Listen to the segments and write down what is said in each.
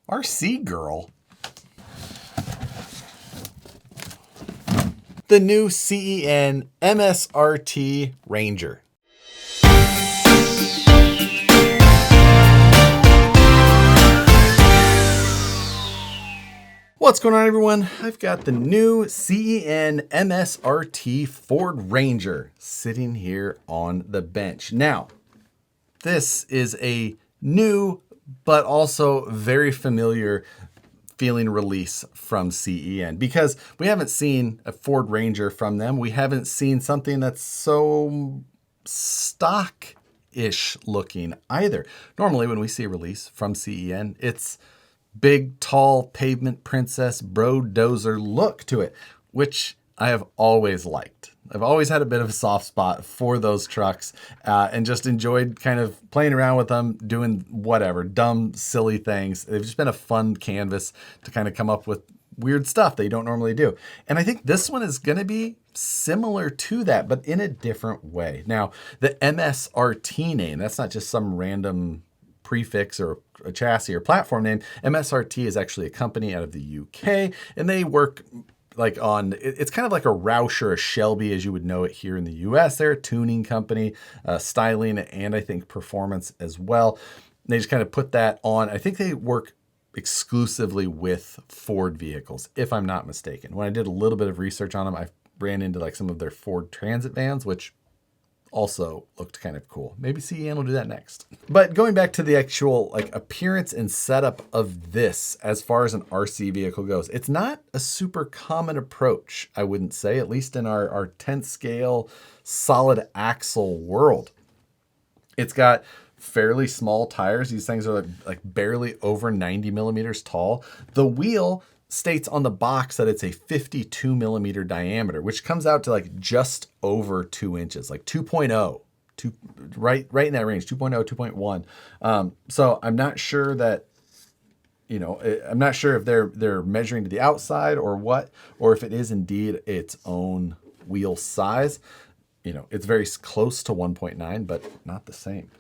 RC Girl. The new CEN MSRT Ranger. What's going on, everyone? I've got the new CEN MSRT Ford Ranger sitting here on the bench. Now, this is a new but also very familiar feeling release from CEN, because we haven't seen a Ford Ranger from them. We haven't seen something that's so stock-ish looking either. Normally when we see a release from CEN, it's big, tall, pavement princess, bro-dozer look to it, which I have always liked. I've always had a bit of a soft spot for those trucks and just enjoyed kind of playing around with them, doing whatever, dumb, silly things. They've just been a fun canvas to kind of come up with weird stuff that you don't normally do. And I think this one is going to be similar to that, but in a different way. Now, the MSRT name, that's not just some random prefix or a chassis or platform name. MSRT is actually a company out of the UK, and they work like on, it's kind of like a Roush or a Shelby as you would know it here in the US. They're a tuning company, styling, and I think performance as well. They just kind of put that on. I think they work exclusively with Ford vehicles, if I'm not mistaken. When I did a little bit of research on them, I ran into like some of their Ford Transit vans, which also looked kind of cool. Maybe CEN will do that next. But going back to the actual like appearance and setup of this, as far as an RC vehicle goes, it's not a super common approach, I wouldn't say, at least in our 10th scale solid axle world. It's got fairly small tires. These things are like barely over 90 millimeters tall. The wheel states on the box that it's a 52 millimeter diameter, which comes out to like just over 2 inches, like 2.0, right in that range, 2.0, 2.1. So I'm not sure that, you know, I'm not sure if they're measuring to the outside or what, or if it is indeed its own wheel size. You know, it's very close to 1.9, but not the same.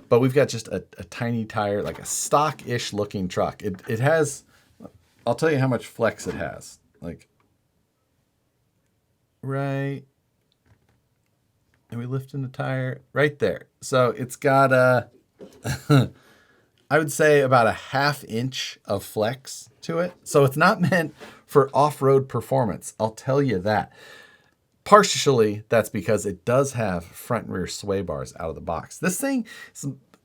But we've got just a tiny tire, like a stock-ish looking truck. It has, I'll tell you how much flex it has. Like, right, and we lift in the tire right there. So it's got I would say about a 1/2 inch of flex to it. So it's not meant for off-road performance. I'll tell you that. Partially, that's because it does have front and rear sway bars out of the box. This thing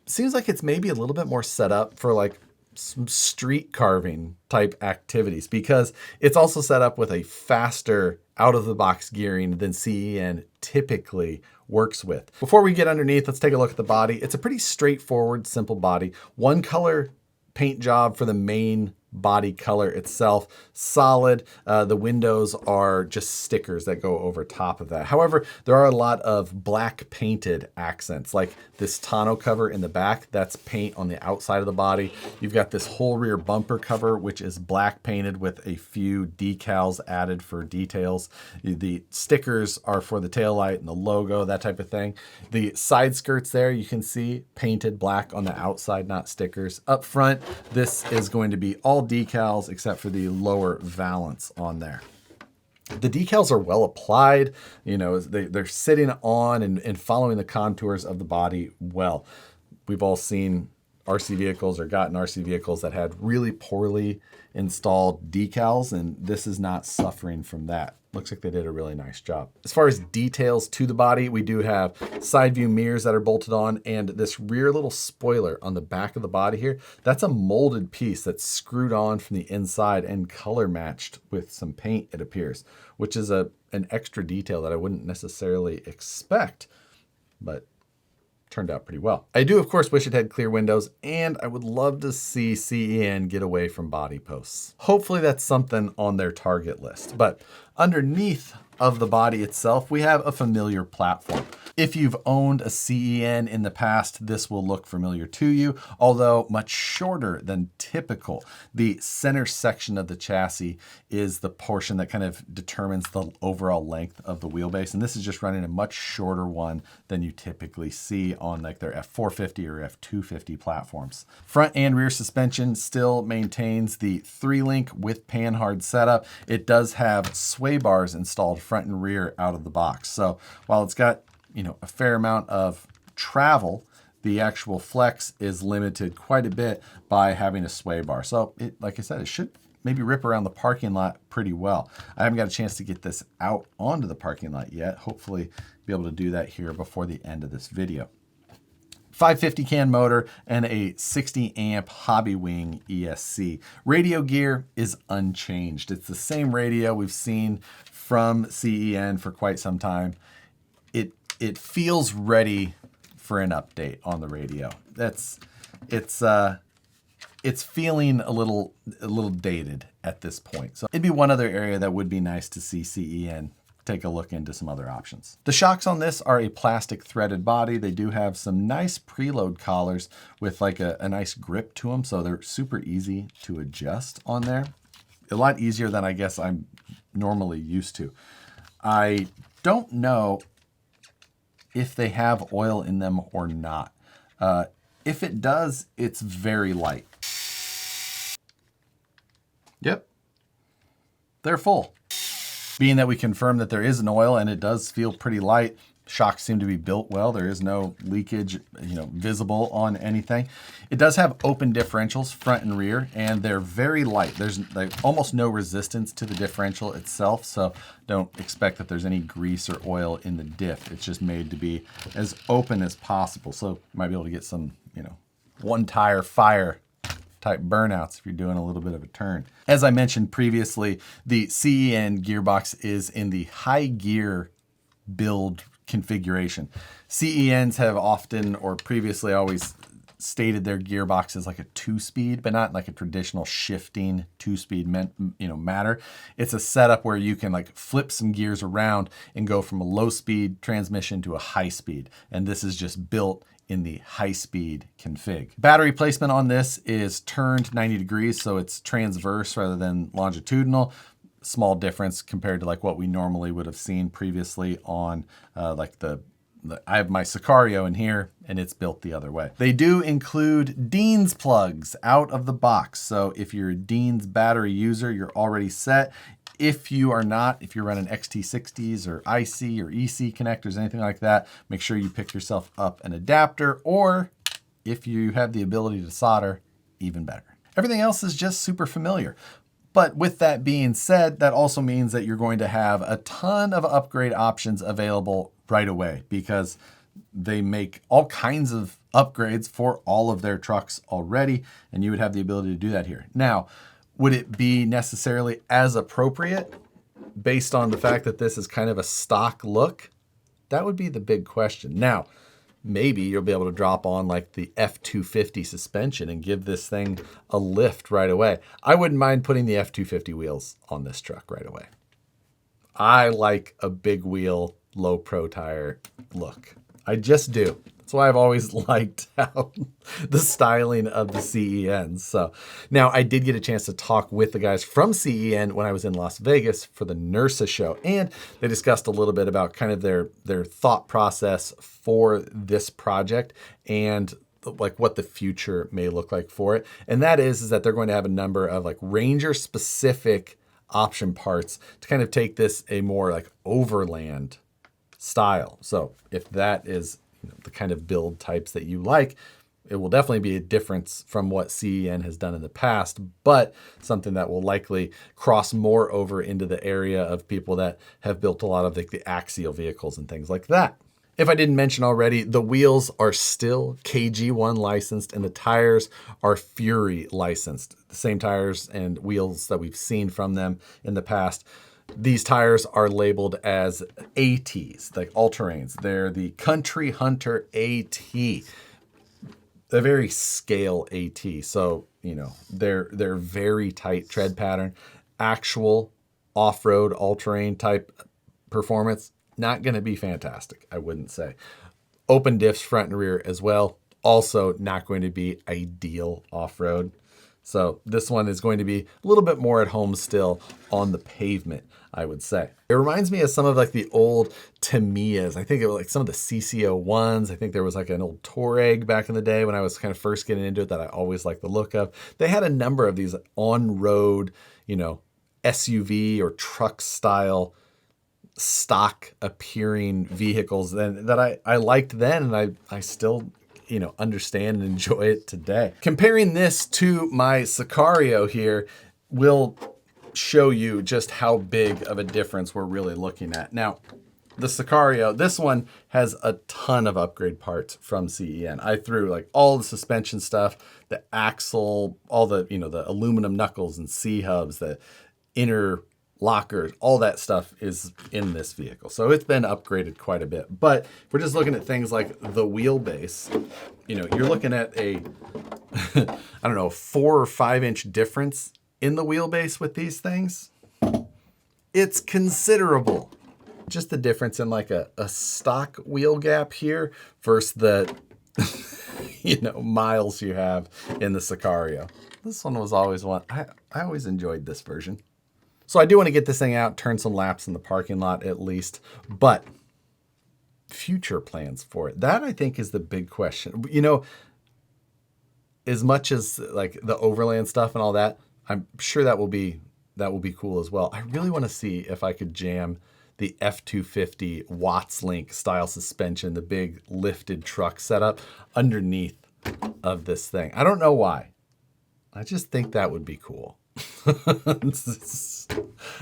seems like it's maybe a little bit more set up for like some street carving type activities, because it's also set up with a faster out of the box gearing than CEN typically works with. Before we get underneath, let's take a look at the body. It's a pretty straightforward, simple body. One color paint job for the main body color itself, solid. The windows are just stickers that go over top of that. However, there are a lot of black painted accents, like this tonneau cover in the back, that's paint on the outside of the body. You've got this whole rear bumper cover, which is black painted with a few decals added for details. The stickers are for the taillight and the logo, that type of thing. The side skirts there, you can see painted black on the outside, not stickers. Up front, this is going to be all decals except for the lower valance on there. The decals are well applied, you know, they're sitting on and following the contours of the body well. We've all seen RC vehicles or gotten RC vehicles that had really poorly installed decals, and this is not suffering from that. Looks like they did a really nice job. As far as details to the body, we do have side view mirrors that are bolted on, and this rear little spoiler on the back of the body here, that's a molded piece that's screwed on from the inside and color matched with some paint, it appears, which is an extra detail that I wouldn't necessarily expect, but turned out pretty well. I do, of course, wish it had clear windows, and I would love to see CEN get away from body posts. Hopefully that's something on their target list. But underneath of the body itself, we have a familiar platform. If you've owned a CEN in the past, this will look familiar to you, although much shorter than typical. The center section of the chassis is the portion that kind of determines the overall length of the wheelbase, and this is just running a much shorter one than you typically see on like their F450 or F250 platforms. Front and rear suspension still maintains the 3-link with Panhard setup. It does have sway bars installed front and rear out of the box. So while it's got a fair amount of travel, the actual flex is limited quite a bit by having a sway bar. So like I said, it should maybe rip around the parking lot pretty well. I haven't got a chance to get this out onto the parking lot yet. Hopefully be able to do that here before the end of this video. 550 can motor and a 60 amp Hobbywing ESC. Radio gear is unchanged. It's the same radio we've seen from CEN for quite some time. It feels ready for an update on the radio. It's feeling a little dated at this point. So it'd be one other area that would be nice to see CEN take a look into some other options. The shocks on this are a plastic threaded body. They do have some nice preload collars with like a nice grip to them, so they're super easy to adjust on there. A lot easier than I guess I'm normally used to. I don't know if they have oil in them or not. If it does, it's very light. Yep, they're full. Being that we confirmed that there is an oil and it does feel pretty light, shocks seem to be built well. There is no leakage, visible on anything. It does have open differentials front and rear, and they're very light. There's like almost no resistance to the differential itself, so don't expect that there's any grease or oil in the diff. It's just made to be as open as possible, so you might be able to get some, one tire fire type burnouts if you're doing a little bit of a turn. As I mentioned previously, the CEN gearbox is in the high gear build configuration. CENs have often or previously always stated their gearbox is like a 2-speed, but not like a traditional shifting 2-speed matter. It's a setup where you can like flip some gears around and go from a low speed transmission to a high speed. And this is just built in the high speed config. Battery placement on this is turned 90 degrees, so it's transverse rather than longitudinal. Small difference compared to like what we normally would have seen previously on I have my Sicario in here and it's built the other way. They do include Dean's plugs out of the box. So if you're a Dean's battery user, you're already set. If you are not, if you're running XT60s or IC or EC connectors, anything like that, make sure you pick yourself up an adapter, or if you have the ability to solder, even better. Everything else is just super familiar. But with that being said, that also means that you're going to have a ton of upgrade options available right away, because they make all kinds of upgrades for all of their trucks already, and you would have the ability to do that here. Now, would it be necessarily as appropriate based on the fact that this is kind of a stock look? That would be the big question. Now, maybe you'll be able to drop on like the F250 suspension and give this thing a lift right away. I wouldn't mind putting the F250 wheels on this truck right away. I like a big wheel, low pro tire look. I just do. That's why I've always liked how the styling of the CENs. So now I did get a chance to talk with the guys from CEN when I was in Las Vegas for the NERSA show, and they discussed a little bit about kind of their thought process for this project and like what the future may look like for it. And that is that they're going to have a number of like Ranger specific option parts to kind of take this a more like overland style. So if that is the kind of build types that you like, it will definitely be a difference from what CEN has done in the past, but something that will likely cross more over into the area of people that have built a lot of the axial vehicles and things like that. If I didn't mention already, the wheels are still KG1 licensed and the tires are Fury licensed. The same tires and wheels that we've seen from them in the past. These tires are labeled as ATs, like all-terrains. They're the Country Hunter AT, a very scale AT. So, they're very tight tread pattern, actual off-road all-terrain type performance, not going to be fantastic, I wouldn't say. Open diffs front and rear as well, also not going to be ideal off-road. So this one is going to be a little bit more at home still on the pavement, I would say. It reminds me of some of like the old Tamiyas. I think it was like some of the CC01s. I think there was like an old Touareg back in the day when I was kind of first getting into it that I always liked the look of. They had a number of these on-road, you know, SUV or truck style stock appearing vehicles that I liked then, and I still, you know, understand and enjoy it today. Comparing this to my Sicario here will show you just how big of a difference we're really looking at. Now, the Sicario, this one has a ton of upgrade parts from CEN. I threw like all the suspension stuff, the axle, all the, you know, the aluminum knuckles and C-hubs, the inner lockers, all that stuff is in this vehicle. So it's been upgraded quite a bit. But if we're just looking at things like the wheelbase, you know, you're looking at a, I don't know, 4 or 5 inch difference in the wheelbase with these things. It's considerable. Just the difference in like a stock wheel gap here versus the, you know, miles you have in the Sicario. This one was always one, I always enjoyed this version. So I do want to get this thing out, turn some laps in the parking lot at least, but future plans for it. That I think is the big question. You know, as much as like the overland stuff and all that, I'm sure that will be cool as well. I really want to see if I could jam the F250 Wattslink style suspension, the big lifted truck setup underneath of this thing. I don't know why. I just think that would be cool.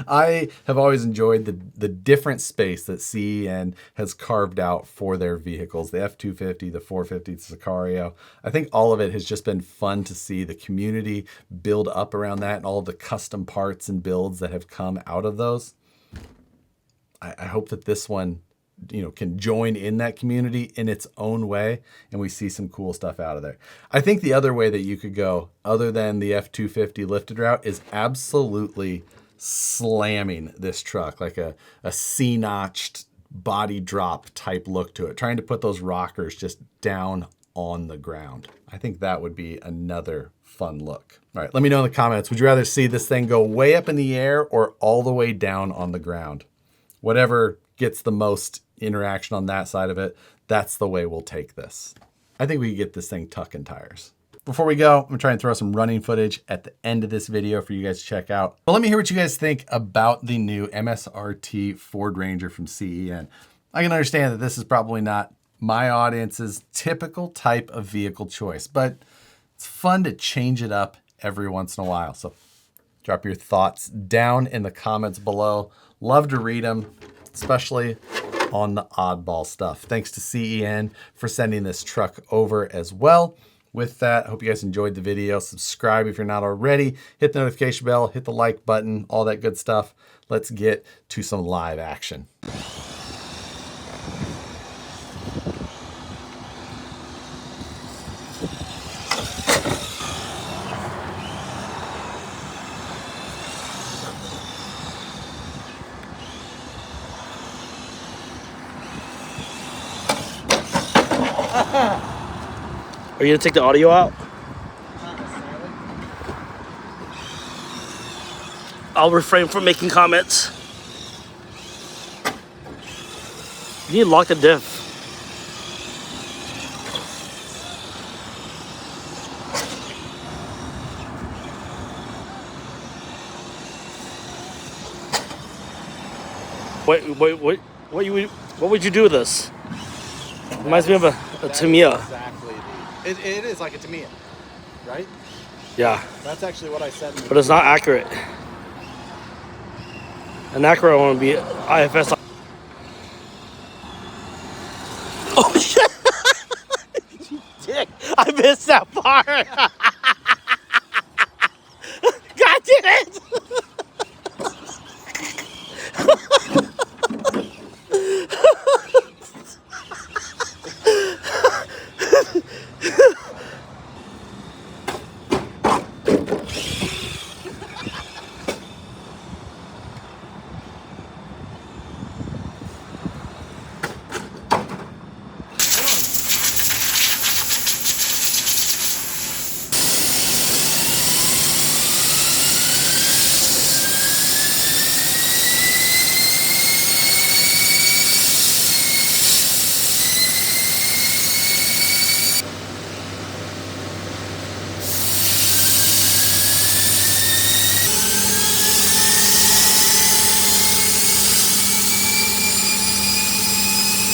I have always enjoyed the different space that CEN has carved out for their vehicles, the F250, the 450, the Sicario. I think all of it has just been fun to see the community build up around that and all the custom parts and builds that have come out of those. I hope that this one, you know, can join in that community in its own way, and we see some cool stuff out of there. I think the other way that you could go, other than the F250 lifted route, is absolutely slamming this truck, like a C-notched body drop type look to it, trying to put those rockers just down on the ground. I think that would be another fun look. All right, let me know in the comments, would you rather see this thing go way up in the air or all the way down on the ground? Whatever gets the most interaction on that side of it, that's the way we'll take this. I think we can get this thing tucking tires. Before we go, I'm gonna try and throw some running footage at the end of this video for you guys to check out. But let me hear what you guys think about the new MSRT Ford Ranger from CEN. I can understand that this is probably not my audience's typical type of vehicle choice, but it's fun to change it up every once in a while. So drop your thoughts down in the comments below. Love to read them, especially on the oddball stuff. Thanks to CEN for sending this truck over as well. With that, I hope you guys enjoyed the video. Subscribe if you're not already. Hit the notification bell, hit the like button, all that good stuff. Let's get to some live action. Are you gonna take the audio out? I'll refrain from making comments. You need to lock the diff. What would you do with this? Reminds me of a Tamiya. Exactly. It is like a Tamiya, right? Yeah. That's actually what I said. But it's not accurate. An accurate one would be IFS. Oh shit! You dick! I missed that part. God damn it!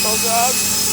Oh God.